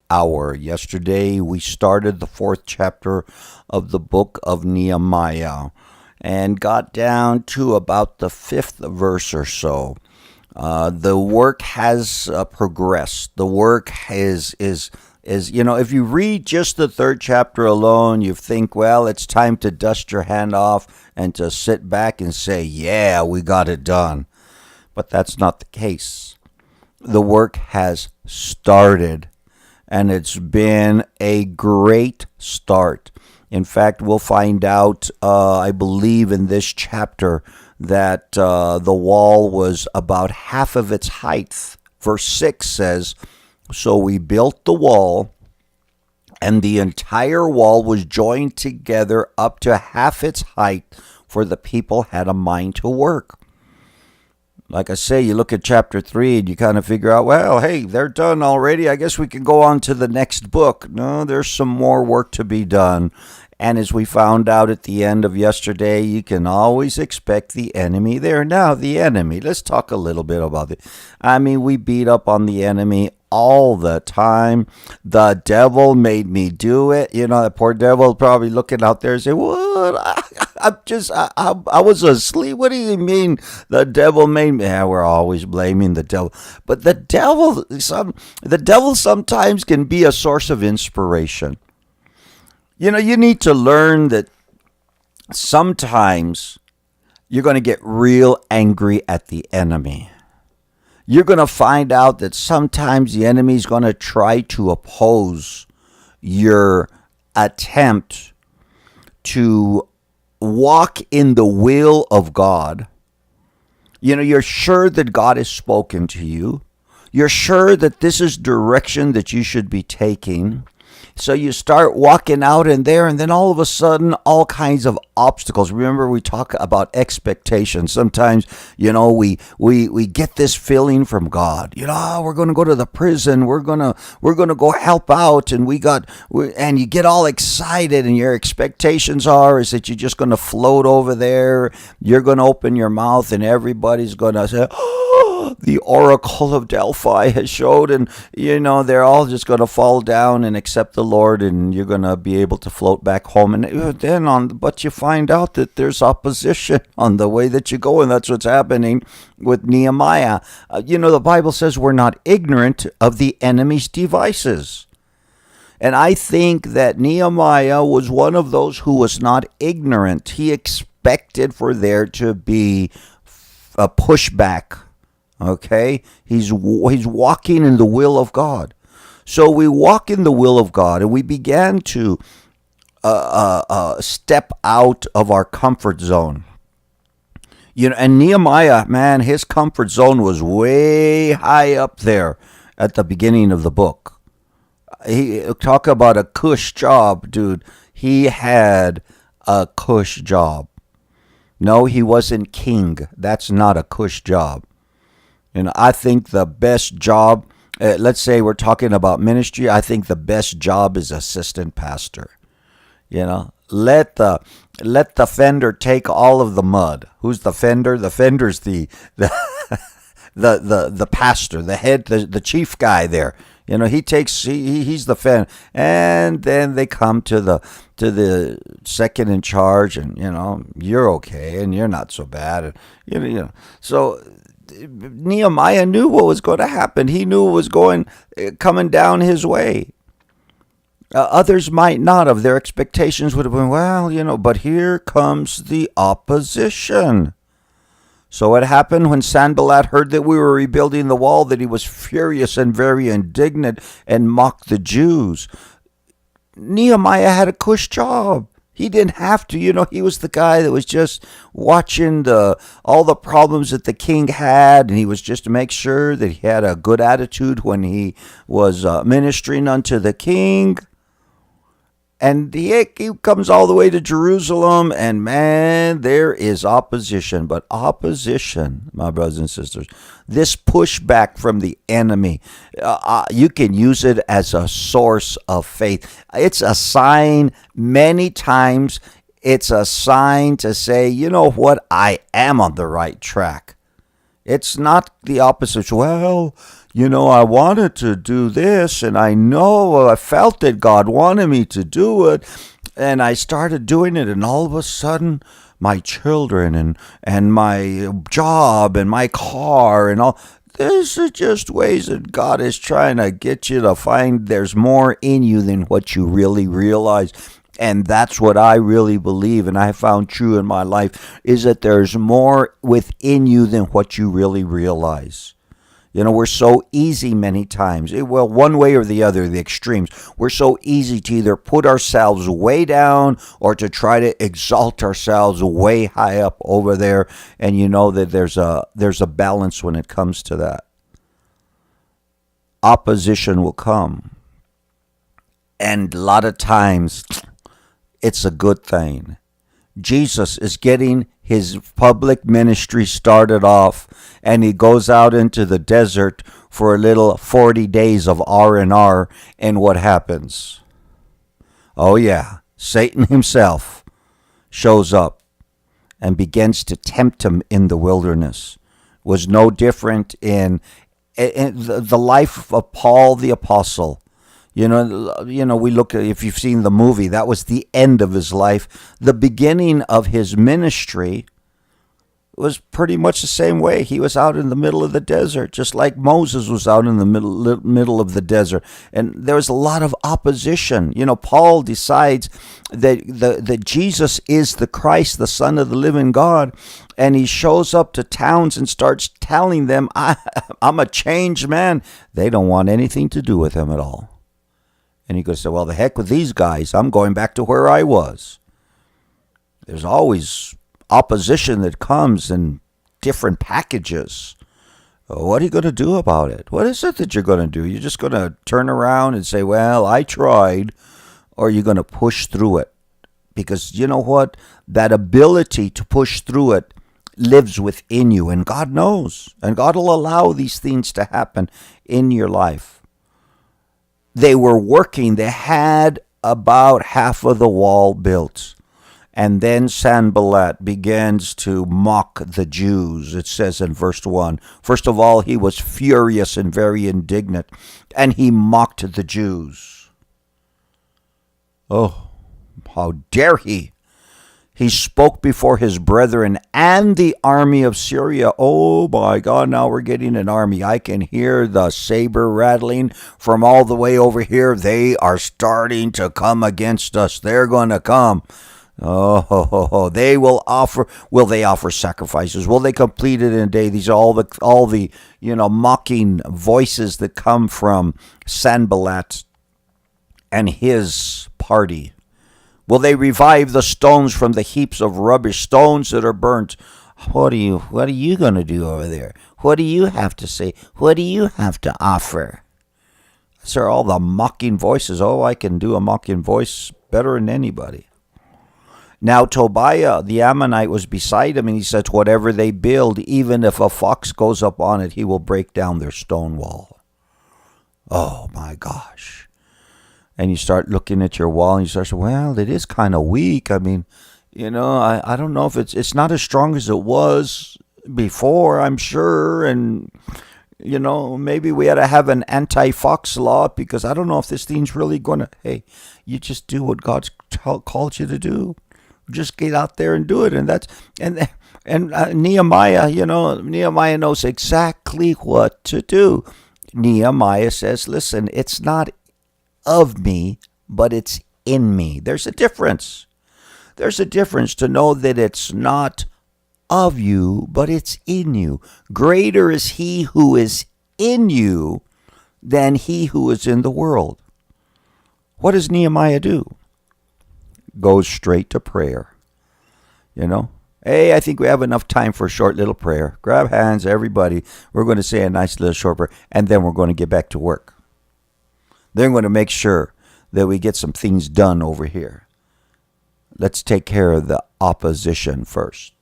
hour. Yesterday, we started the fourth chapter of the book of Nehemiah and got down to about the fifth verse or so. The work has progressed. The work is if you read just the third chapter alone, you think, well, it's time to dust your hand off and to sit back and say, yeah, we got it done. But that's not the case. The work has started, and it's been a great start. In fact, we'll find out, I believe, in this chapter that the wall was about half of its height. Verse 6 says, "So we built the wall, and the entire wall was joined together up to half its height, for the people had a mind to work." Like I say, you look at chapter 3 and you kind of figure out, well, hey, they're done already. I guess we can go on to the next book. No, there's some more work to be done. And as we found out at the end of yesterday, you can always expect the enemy there. Now, the enemy, let's talk a little bit about it. I mean, we beat up on the enemy all the time. The devil made me do it. You know, the poor devil probably looking out there and saying, what? I was asleep. What do you mean the devil made me? Yeah, we're always blaming the devil. But the devil sometimes can be a source of inspiration. You know, you need to learn that sometimes you're going to get real angry at the enemy. You're going to find out that sometimes the enemy is going to try to oppose your attempt to walk in the will of God. You know, you're sure that God has spoken to you. You're sure that this is direction that you should be taking. So you start walking out in there, and then all of a sudden, all kinds of obstacles. Remember, we talk about expectations. Sometimes, you know, we get this feeling from God. You know, we're going to go to the prison. We're gonna go help out, and and you get all excited, and your expectations is that you're just going to float over there. You're going to open your mouth, and everybody's going to say, "Oh, the Oracle of Delphi has showed," and you know they're all just going to fall down and accept the Lord, and you're going to be able to float back home. And then but you find out that there's opposition on the way that you go, and that's what's happening with Nehemiah. The Bible says we're not ignorant of the enemy's devices. And I think that Nehemiah was one of those who was not ignorant. He expected for there to be a pushback. Okay? He's walking in the will of God. So we walk in the will of God, and we began to step out of our comfort zone. You know, and Nehemiah, man, his comfort zone was way high up there at the beginning of the book. He talk about a cush job, dude. He had a cush job. No, he wasn't king. That's not a cush job. You know, I think the best job, let's say we're talking about ministry, I think the best job is assistant pastor. You know, let the fender take all of the mud. Who's the fender? The fender's the pastor, the head, the chief guy there. You know, he's the fender, and then they come to the second in charge, and you know, you're okay, and you're not so bad, and you know, so. Nehemiah knew what was going to happen. He knew what was coming down his way. Others might not have. Their expectations would have been, well, you know, but here comes the opposition. So what happened when Sanballat heard that we were rebuilding the wall, that he was furious and very indignant and mocked the Jews. Nehemiah had a cush job. He didn't have to, you know, he was the guy that was just watching all the problems that the king had, and he was just to make sure that he had a good attitude when he was ministering unto the king. And he comes all the way to Jerusalem, and man, there is opposition. But opposition, my brothers and sisters, this pushback from the enemy, you can use it as a source of faith. It's a sign many times. It's a sign to say, you know what, I am on the right track. It's not the opposite. Well, I wanted to do this, and I felt that God wanted me to do it, and I started doing it, and all of a sudden, my children and my job and my car and all. These are just ways that God is trying to get you to find there's more in you than what you really realize. And that's what I really believe, and I found true in my life, is that there's more within you than what you really realize. We're so easy many times. Well, one way or the other, the extremes. We're so easy to either put ourselves way down or to try to exalt ourselves way high up over there. And you know that there's a balance when it comes to that. Opposition will come. And a lot of times, it's a good thing. Jesus is getting his public ministry started off, and he goes out into the desert for a little 40 days of R&R, and what happens? Oh yeah, Satan himself shows up and begins to tempt him in the wilderness. Was no different in the life of Paul the Apostle. We look at, if you've seen the movie, that was the end of his life. The beginning of his ministry was pretty much the same way. He was out in the middle of the desert, just like Moses was out in the middle of the desert. And there was a lot of opposition. Paul decides that Jesus is the Christ, the Son of the living God. And he shows up to towns and starts telling them, I'm a changed man. They don't want anything to do with him at all. And he goes, well, the heck with these guys. I'm going back to where I was. There's always opposition that comes in different packages. What are you going to do about it? What is it that you're going to do? You're just going to turn around and say, well, I tried, or you're going to push through it? Because you know what? That ability to push through it lives within you, and God knows. And God will allow these things to happen in your life. They were working. They had about half of the wall built. And then Sanballat begins to mock the Jews. It says in verse 1. First of all, he was furious and very indignant, and he mocked the Jews. Oh, how dare he! He spoke before his brethren and the army of Syria. Oh my God, now we're getting an army. I can hear the saber rattling from all the way over here. They are starting to come against us. They're going to come. Oh, they will offer. Will they offer sacrifices? Will they complete it in a day? These are all the mocking voices that come from Sanballat and his party. Will they revive the stones from the heaps of rubbish, stones that are burnt? What are you going to do over there? What do you have to say? What do you have to offer? These are all the mocking voices. Oh, I can do a mocking voice better than anybody. Now Tobiah the Ammonite was beside him, and he said, whatever they build, even if a fox goes up on it, he will break down their stone wall. Oh my gosh. And you start looking at your wall and you start saying, well, it is kind of weak. I mean, I don't know if it's not as strong as it was before, I'm sure. And, maybe we ought to have an anti-fox law, because I don't know if this thing's really going to, hey, you just do what God's called you to do. Just get out there and do it. And Nehemiah, Nehemiah knows exactly what to do. Nehemiah says, listen, it's not of me, but it's in me. There's a difference. There's a difference to know that it's not of you, but it's in you. Greater is he who is in you than he who is in the world. What does Nehemiah do? Goes straight to prayer. Hey, I think we have enough time for a short little prayer. Grab hands, everybody. We're going to say a nice little short prayer, and then we're going to get back to work. They're going to make sure that we get some things done over here. Let's take care of the opposition first.